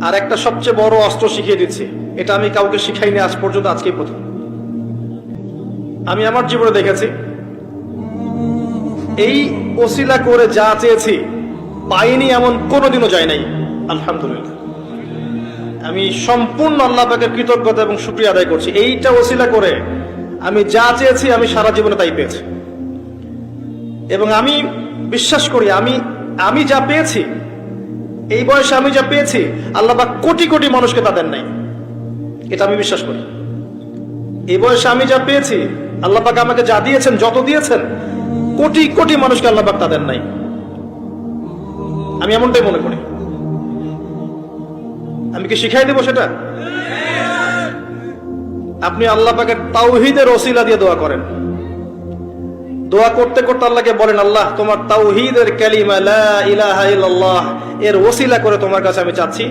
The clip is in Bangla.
আর একটা সবচেয়ে বড় অস্ত্র শিখিয়ে দিচ্ছি, এটা আমি কাউকে শিখাইনি আজ পর্যন্ত, আজকেই প্রথম। আমি আমার জীবনে দেখেছি, এই ওসিলা করে যা চেয়েছি পাইনি এমন কোনোদিনও যায় নাই। আলহামদুলিল্লাহ, আমি সম্পূর্ণ আল্লাহ পাকের কৃতজ্ঞতা এবং শুকরিয়া আদায় করছি। এইটা ওসিলা করে আমি যা চেয়েছি আমি সারা জীবনে তাই পেয়েছি। এবং আমি বিশ্বাস করি আমি যা পেয়েছি, এই বয়সে আমি যা পেয়েছি, আল্লাহ পাক কোটি কোটি মানুষকে তা দেন নাই, এটা আমি বিশ্বাস করি। এই বয়সে আমি যা পেয়েছি, আল্লাহ পাক আমাকে যা দিয়েছেন, যত দিয়েছেন, কোটি কোটি মানুষকে আল্লাহ পাক তা দেন নাই, আমি এমনটাই মনে করি। আমি কি শিখাই দেবো সেটা? আপনি আল্লাহ পাকের তাওহীদের ওসিলা দিয়ে দোয়া করেন। দোয়া করতে করতে আল্লাহকে বলেন, আল্লাহ তোমার তাওহীদের কালিমা লা ইলাহা ইল্লাল্লাহ এর ওসিলা করে তোমার কাছে আমি চাচ্ছি